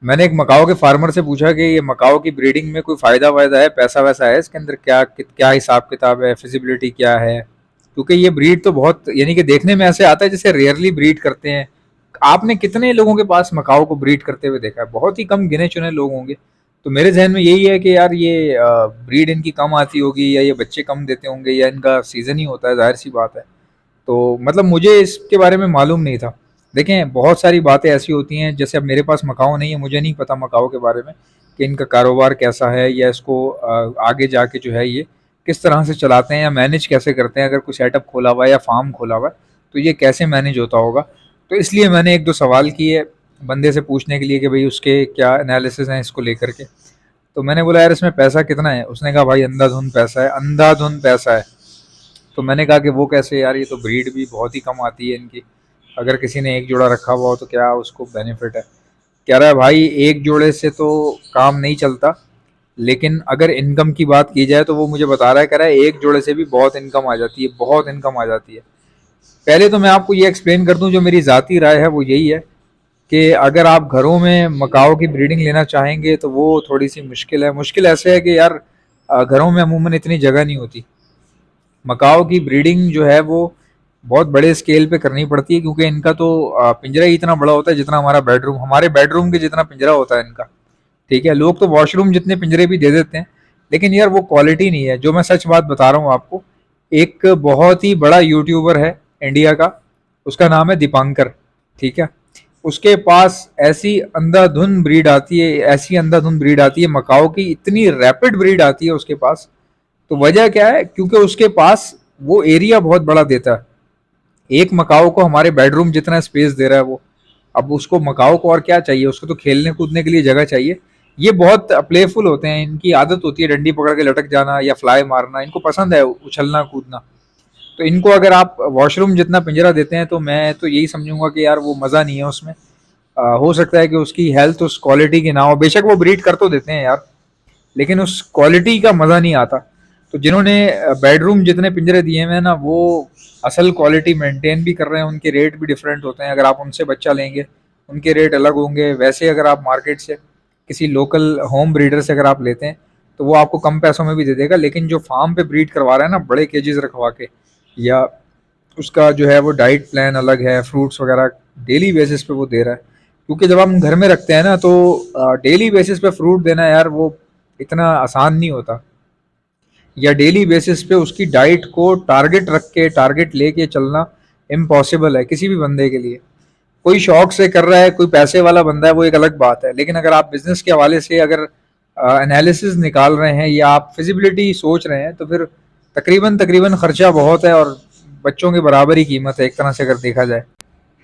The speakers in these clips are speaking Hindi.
मैंने एक मकाओ के फार्मर से पूछा कि ये मकाओ की ब्रीडिंग में कोई फ़ायदा वायदा है, पैसा वैसा है इसके अंदर, क्या क्या हिसाब किताब है, फिजिबिलिटी क्या है? क्योंकि ये ब्रीड तो बहुत, यानी कि देखने में ऐसे आता है जैसे रेयरली ब्रीड करते हैं। आपने कितने लोगों के पास मकाओ को ब्रीड करते हुए देखा है? बहुत ही कम गिने चुने लोग होंगे। तो मेरे जहन में यही है कि यार ये ब्रीड इनकी कम आती होगी, या ये बच्चे कम देते होंगे, या इनका सीजन ही होता है, जाहिर सी बात है। तो मतलब मुझे इसके बारे में मालूम नहीं था। देखें, बहुत सारी बातें ऐसी होती हैं, जैसे अब मेरे पास मकाओ नहीं है, मुझे नहीं पता मकाओ के बारे में कि इनका कारोबार कैसा है, या इसको आगे जाके जो है ये किस तरह से चलाते हैं या मैनेज कैसे करते हैं। अगर कोई सेटअप खोला हुआ है या फार्म खोला हुआ है तो ये कैसे मैनेज होता होगा। तो इसलिए मैंने एक दो सवाल किए बंदे से पूछने के लिए कि भाई उसके क्या एनालिसिस हैं इसको लेकर के। तो मैंने बोला यार इसमें पैसा कितना है? उसने कहा भाई अंधाधुंध पैसा है, अंधाधुंध पैसा है। तो मैंने कहा कि वो कैसे यार, ये तो ब्रीड भी बहुत ही कम आती है इनकी, अगर किसी ने एक जोड़ा रखा हुआ हो तो क्या उसको बेनिफिट है? कह रहा है भाई एक जोड़े से तो काम नहीं चलता, लेकिन अगर इनकम की बात की जाए तो वो मुझे बता रहा है, कह रहा है एक जोड़े से भी बहुत इनकम आ जाती है, बहुत इनकम आ जाती है। पहले तो मैं आपको ये एक्सप्लेन कर दूं, जो मेरी ज़ाती राय है वो यही है कि अगर आप घरों में मकाओ की ब्रीडिंग लेना चाहेंगे तो वो थोड़ी सी मुश्किल है। मुश्किल ऐसे है कि यार घरों में अमूमन इतनी जगह नहीं होती। मकाओ की ब्रीडिंग जो है वो बहुत बड़े स्केल पे करनी पड़ती है, क्योंकि इनका तो पिंजरा ही इतना बड़ा होता है जितना हमारे बेडरूम के जितना पिंजरा होता है इनका। ठीक है, लोग तो वॉशरूम जितने पिंजरे भी दे देते हैं, लेकिन यार वो क्वालिटी नहीं है। जो मैं सच बात बता रहा हूँ आपको, एक बहुत ही बड़ा यूट्यूबर है इंडिया का, उसका नाम है दीपांकर। ठीक है, उसके पास ऐसी अंधाधुंध ब्रीड आती है, ऐसी अंधाधुंध ब्रीड आती है मकाओ की, इतनी रैपिड ब्रीड आती है उसके पास। तो वजह क्या है? क्योंकि उसके पास वो एरिया बहुत बड़ा देता है। एक मकाओ को हमारे बेडरूम जितना स्पेस दे रहा है वो। अब उसको मकाओ को और क्या चाहिए? उसको तो खेलने कूदने के लिए जगह चाहिए। ये बहुत प्लेफुल होते हैं, इनकी आदत होती है डंडी पकड़ के लटक जाना या फ्लाई मारना, इनको पसंद है उछलना कूदना। तो इनको अगर आप वॉशरूम जितना पिंजरा देते हैं तो मैं तो यही समझूंगा कि यार वो मज़ा नहीं है उसमें। हो सकता है कि उसकी हेल्थ उस क्वालिटी की ना हो, बेशक वो ब्रीड कर तो देते हैं यार, लेकिन उस क्वालिटी का मज़ा नहीं आता। तो जिन्होंने बेडरूम जितने पिंजरे दिए हुए हैं ना, वो असल क्वालिटी मेंटेन भी कर रहे हैं, उनके रेट भी डिफरेंट होते हैं। अगर आप उनसे बच्चा लेंगे उनके रेट अलग होंगे। वैसे अगर आप मार्केट से किसी लोकल होम ब्रीडर से अगर आप लेते हैं तो वो आपको कम पैसों में भी दे देगा, लेकिन जो फार्म पे ब्रीड करवा रहा है ना बड़े केजेस रखवा के, या उसका जो है वो डाइट प्लान अलग है, फ्रूट्स वगैरह डेली बेसिस पे वो दे रहा है। क्योंकि जब हम घर में रखते हैं ना तो डेली बेसिस पे फ्रूट देना यार वो इतना आसान नहीं होता, या डेली बेसिस पे उसकी डाइट को टारगेट रख के टारगेट लेके चलना इम्पॉसिबल है किसी भी बंदे के लिए। कोई शौक से कर रहा है, कोई पैसे वाला बंदा है, वो एक अलग बात है, लेकिन अगर आप बिजनेस के हवाले से अगर एनालिसिस निकाल रहे हैं या आप फिजिबिलिटी सोच रहे हैं तो फिर तकरीबन तकरीबन खर्चा बहुत है, और बच्चों के बराबर ही कीमत है एक तरह से अगर देखा जाए।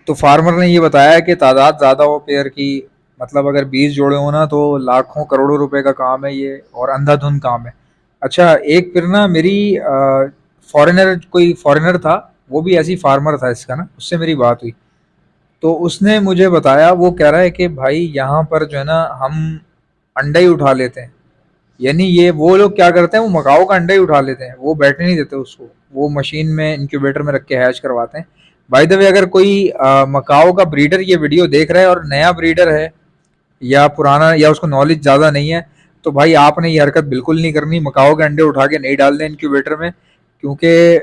तो फार्मर ने ये बताया कि तादाद ज़्यादा हो पेयर की, मतलब अगर 20 जोड़े हो ना तो लाखों करोड़ों रुपए का काम है ये, और अंधाधुंध काम है। अच्छा, एक फिर ना मेरी फॉरेनर, कोई फॉरेनर था, वो भी ऐसी फार्मर था इसका ना, उससे मेरी बात हुई। तो उसने मुझे बताया, वो कह रहा है कि भाई यहाँ पर जो है ना हम अंडा ही उठा लेते हैं। यानी ये वो लोग क्या करते हैं, वो मकाओ का अंडा ही उठा लेते हैं, वो बैठने नहीं देते उसको, वो मशीन में इंक्यूबेटर में रख के हैच करवाते हैं। बाय द वे, अगर कोई मकाओ का ब्रीडर ये वीडियो देख रहा है और नया ब्रीडर है या पुराना, या उसको नॉलेज ज़्यादा नहीं है, तो भाई आपने ये हरकत बिल्कुल नहीं करनी। मकाओ के अंडे उठा के नहीं डालने इंक्यूबेटर में, क्योंकि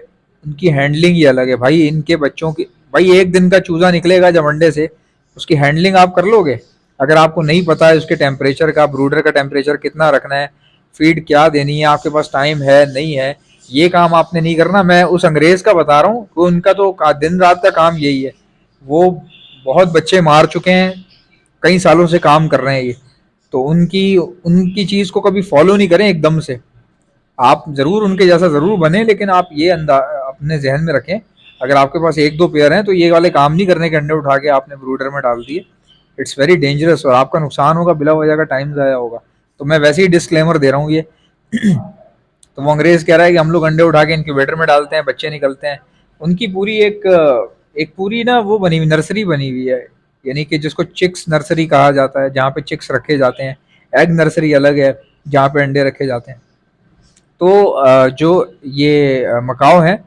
उनकी हैंडलिंग ही अलग है भाई। इनके बच्चों की, भाई एक दिन का चूजा निकलेगा जब अंडे से, उसकी हैंडलिंग आप कर लोगे? अगर आपको नहीं पता है उसके टेम्परेचर का, ब्रूडर का टेम्परेचर कितना रखना है, फीड क्या देनी है, आपके पास टाइम है नहीं है, ये काम आपने नहीं करना। मैं उस अंग्रेज का बता रहा हूँ कि उनका तो दिन रात का काम यही है। वो बहुत बच्चे मार चुके हैं, कई सालों से काम कर रहे हैं ये। तो उनकी उनकी चीज़ को कभी फॉलो नहीं करें एकदम से। आप ज़रूर उनके जैसा ज़रूर बने, लेकिन आप ये अपने जहन में रखें, अगर आपके पास एक दो पेयर हैं तो ये वाले काम नहीं करने के, अंडे उठा के आपने ब्रूडर में डाल दिए। इट्स वेरी डेंजरस, और आपका नुकसान होगा, बिला वजह का टाइम ज़ाया होगा। तो मैं वैसे ही डिस्क्लेमर दे रहा हूँ ये। तो वो अंग्रेज कह रहा है कि हम लोग अंडे उठा के इनक्यूबेटर में डालते हैं, बच्चे निकलते हैं। उनकी पूरी एक एक पूरी ना वो बनी हुई नर्सरी बनी हुई है, यानी कि जिसको चिक्स नर्सरी कहा जाता है, जहाँ पे चिक्स रखे जाते हैं। एग नर्सरी अलग है, जहाँ पे अंडे रखे जाते हैं। तो जो ये मकाओ है,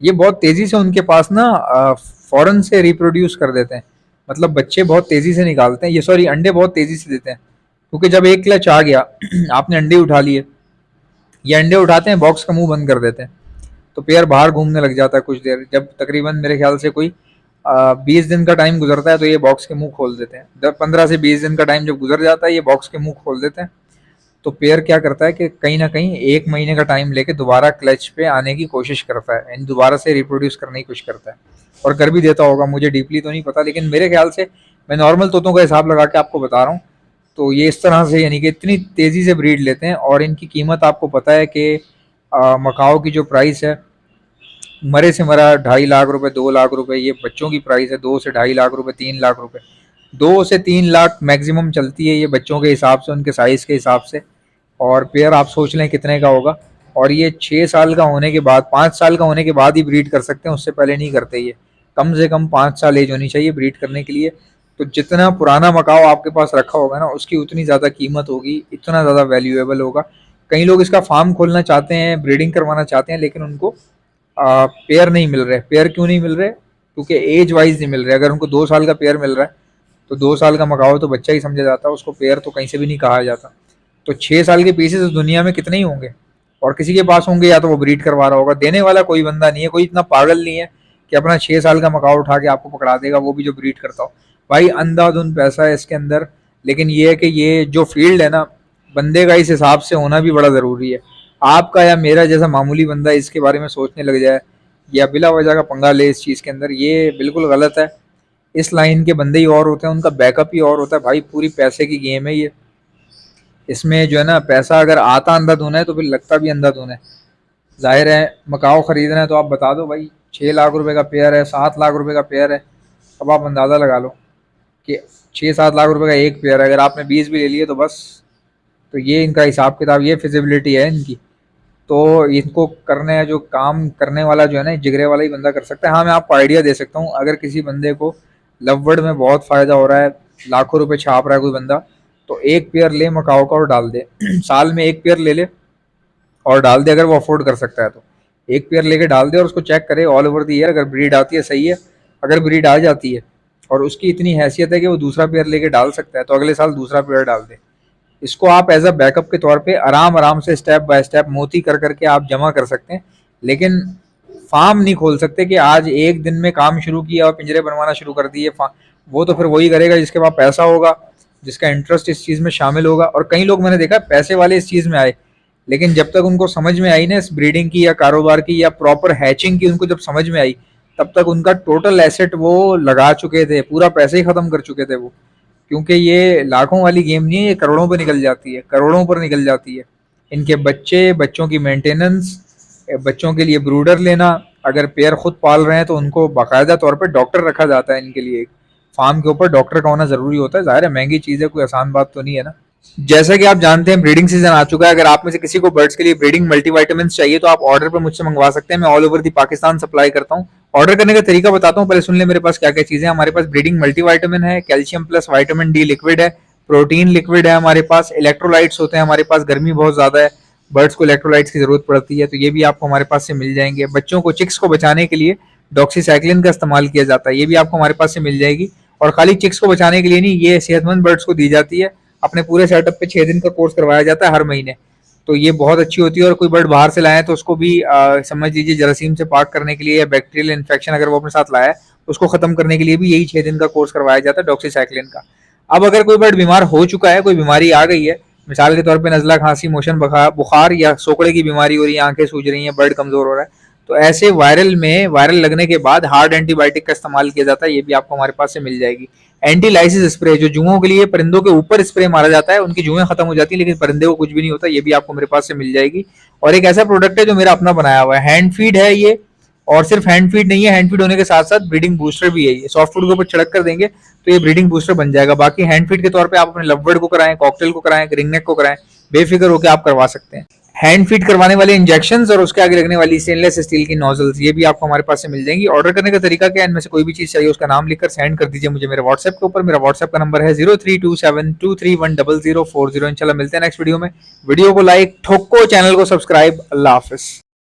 ये बहुत तेज़ी से उनके पास ना फ़ौरन से रिप्रोड्यूस कर देते हैं। मतलब बच्चे बहुत तेजी से निकालते हैं, ये सॉरी अंडे बहुत तेजी से देते हैं, क्योंकि जब एक क्लच आ गया आपने अंडे उठा लिए, ये अंडे उठाते हैं बॉक्स का मुंह बंद कर देते हैं, तो पेयर बाहर घूमने लग जाता है कुछ देर, जब तकरीबन मेरे ख्याल से कोई 20 दिन का टाइम गुजरता है तो ये बॉक्स के मुंह खोल देते हैं। 15 से 20 दिन का टाइम जब गुजर जाता है ये बॉक्स के मुंह खोल देते हैं। तो पेयर क्या करता है कि कहीं ना कहीं 1 महीने का टाइम लेके दोबारा क्लच पे आने की कोशिश करता है, यानी दोबारा से रिप्रोड्यूस करने की कोशिश करता है, और कर भी देता होगा, मुझे डीपली तो नहीं पता, लेकिन मेरे ख्याल से मैं नॉर्मल तोतों का हिसाब लगा के आपको बता रहा हूँ। तो ये इस तरह से यानी कि इतनी तेज़ी से ब्रीड लेते हैं, और इनकी कीमत आपको पता है कि मकाओ की जो प्राइस है मरे से मरा 2.5 लाख रुपए 2 लाख रुपए, ये बच्चों की प्राइस है 2 से 2.5 लाख रुपए 3 लाख रुपए, 2 से 3 लाख मैक्सिमम चलती है ये बच्चों के हिसाब से, उनके साइज़ के हिसाब से। और पेयर आप सोच लें कितने का होगा, और ये 6 साल का होने के बाद 5 साल का होने के बाद ही ब्रीड कर सकते हैं, उससे पहले नहीं करते ये। कम से कम 5 साल एज होनी चाहिए ब्रीड करने के लिए। तो जितना पुराना मकाओ आपके पास रखा होगा ना उसकी उतनी ज़्यादा कीमत होगी, इतना ज़्यादा वैल्यूएबल होगा। कई लोग इसका फार्म खोलना चाहते हैं, ब्रीडिंग करवाना चाहते हैं, लेकिन उनको पेयर नहीं मिल रहे। पेयर क्यों नहीं मिल रहे? क्योंकि एज वाइज नहीं मिल रहे। अगर उनको 2 साल का पेयर मिल रहा है तो 2 साल का मकाओ तो बच्चा ही समझा जाता है, उसको पेयर तो कहीं से भी नहीं कहा जाता। तो 6 साल के पीसेस इस दुनिया में कितने ही होंगे, और किसी के पास होंगे या तो वो ब्रीड करवा रहा होगा, देने वाला कोई बंदा नहीं है, कोई इतना पागल नहीं है कि अपना 6 साल का मकाओ उठा के आपको पकड़ा देगा, वो भी जो ब्रीड करता हो। भाई अंधाधुंध पैसा है इसके अंदर, लेकिन ये है कि ये जो फील्ड है ना, बंदे का इस हिसाब से होना भी बड़ा ज़रूरी है। आपका या मेरा जैसा मामूली बंदा इसके बारे में सोचने लग जाए या बिला वजह का पंगा ले इस चीज़ के अंदर, ये बिल्कुल गलत है। इस लाइन के बंदे ही और होते हैं, उनका बैकअप ही और होता है भाई। पूरी पैसे की गेम है ये। इसमें जो है ना, पैसा अगर आता अंधाधुन है तो फिर लगता भी अंधाधुन है। जाहिर है मकाओ खरीदना है तो आप बता दो भाई 6 लाख रुपए का पेयर है, 7 लाख रुपए का पेयर है, अब आप अंदाज़ा लगा लो कि 6-7 लाख रुपए का एक पेयर है। अगर आपने 20 भी ले लिए तो बस। तो ये इनका हिसाब किताब, ये फिजिबिलिटी है इनकी। तो इनको करने जो काम करने वाला जो है ना, जिगरे वाला ही बंदा कर सकता है। हाँ मैं आपको आइडिया दे सकता हूँ, अगर किसी बंदे को लववर्ड में बहुत फ़ायदा हो रहा है, लाखों रुपए छाप रहा है कोई बंदा, तो एक पेयर ले मकाओ का और डाल दे साल में एक पेयर ले ले और डाल दे, अगर वो अफोर्ड कर सकता है तो एक पेयर लेके डाल दे और उसको चेक करे ऑल ओवर द ईयर। अगर ब्रीड आती है सही है, अगर ब्रीड आ जाती है और उसकी इतनी हैसियत है कि वो दूसरा पेयर लेके डाल सकता है, तो अगले साल दूसरा पेयर डाल दे। इसको आप एज अ बैकअप के तौर पे आराम आराम से स्टेप बाय स्टेप मोती कर करके आप जमा कर सकते हैं, लेकिन फार्म नहीं खोल सकते कि आज एक दिन में काम शुरू किया और पिंजरे बनवाना शुरू कर दिए। वो तो फिर वही करेगा जिसके पास पैसा होगा, जिसका इंटरेस्ट इस चीज़ में शामिल होगा। और कई लोग मैंने देखा पैसे वाले इस चीज़ में आए, लेकिन जब तक उनको समझ में आई ना इस ब्रीडिंग की या कारोबार की या प्रॉपर हैचिंग की, उनको जब समझ में आई, तब तक उनका टोटल एसेट वो लगा चुके थे, पूरा पैसे ही खत्म कर चुके थे वो। क्योंकि ये लाखों वाली गेम नहीं है, ये करोड़ों पर निकल जाती है, करोड़ों पर निकल जाती है। इनके बच्चे, बच्चों की मेंटेनेंस, बच्चों के लिए ब्रूडर लेना, अगर पेयर खुद पाल रहे हैं तो उनको बाकायदा तौर पर डॉक्टर रखा जाता है इनके लिए। फार्म के ऊपर डॉक्टर का होना ज़रूरी होता है। ज़ाहिर है महंगी चीज़ है, कोई आसान बात तो नहीं है ना। जैसा कि आप जानते हैं ब्रीडिंग सीजन आ चुका है। अगर आप में से किसी को बर्ड्स के लिए ब्रीडिंग मल्टीविटामिन चाहिए तो आप ऑर्डर पर मुझसे मंगवा सकते हैं। मैं all over the Pakistan supply करता हूँ। ऑर्डर करने का तरीका बताता हूँ, पहले सुन ले मेरे पास क्या क्या चीज़ें। हमारे पास ब्रीडिंग मल्टीविटामिन है, calcium plus vitamin D liquid है, प्रोटीन लिक्विड है हमारे पास, इलेक्ट्रोलाइट्स होते हैं हमारे पास। गर्मी बहुत ज़्यादा है, बर्ड्स को इलेक्ट्रोलाइट्स की ज़रूरत पड़ती है, तो ये भी आपको हमारे पास से मिल जाएंगे। बच्चों को, चिक्स को बचाने के लिए डॉक्सीसाइक्लिन का इस्तेमाल किया जाता है, ये भी आपको हमारे पास से मिल जाएगी। और खाली चिक्स को बचाने के लिए नहीं, ये सेहतमंद बर्ड्स को दी जाती है। अपने पूरे सेटअप पे 6 दिन का कोर्स करवाया जाता है हर महीने, तो ये बहुत अच्छी होती है। और कोई बर्ड बाहर से लाए तो उसको भी समझ लीजिए जरासीम से पाक करने के लिए, या बैक्टीरियल इन्फेक्शन अगर वो अपने साथ लाया है उसको खत्म करने के लिए भी यही 6 दिन का कोर्स करवाया जाता है डॉक्सीसाइक्लिन का। अब अगर कोई बर्ड बीमार हो चुका है, कोई बीमारी आ गई है, मिसाल के तौर पर नजला, खांसी, मोशन, बुखार या सोकड़े की बीमारी हो रही है, आंखें सूज रही हैं, बर्ड कमजोर हो रहा है, तो ऐसे वायरल लगने के बाद हार्ड एंटीबायोटिक का इस्तेमाल किया जाता है, ये भी आपको हमारे पास से मिल जाएगी। एंटी लाइसिस स्प्रे, जो जुओं के लिए परिंदों के ऊपर स्प्रे मारा जाता है, उनकी जुएं खत्म हो जाती है लेकिन परिंदे को कुछ भी नहीं होता, ये भी आपको मेरे पास से मिल जाएगी। और एक ऐसा प्रोडक्ट है जो मेरा अपना बनाया हुआ है, हैंड फीड है ये। और सिर्फ हैंड फीड नहीं है, हैंड फीड होने के साथ साथ ब्रीडिंग बूस्टर भी है ये। सॉफ्ट फूड के ऊपर छिड़क कर देंगे तो ये ब्रीडिंग बूस्टर बन जाएगा। बाकी हैंड फीड के तौर पे आप अपने लवबर्ड को कराएं, कॉकटेल को कराएं, रिंगनेक को कराएं, बेफिक्र होकर आप करवा सकते हैं। हैंड फीड करवाने वाले इंजेक्शंस और उसके आगे लगने वाली स्टेनलेस स्टील की नोजल्स, ये भी आपको हमारे पास से मिल जाएंगी। ऑर्डर करने का तरीका क्या है, इनमें से कोई भी चीज चाहिए उसका नाम लिखकर सेंड कर दीजिए मुझे मेरे व्हाट्सएप के ऊपर। मेरा व्हाट्सएप का नंबर है 0327231040। इंशाल्लाह मिलते हैं नेक्स्ट वीडियो में। वीडियो को लाइक ठोको, चैनल को सब्सक्राइब। अल्लाह हाफिज।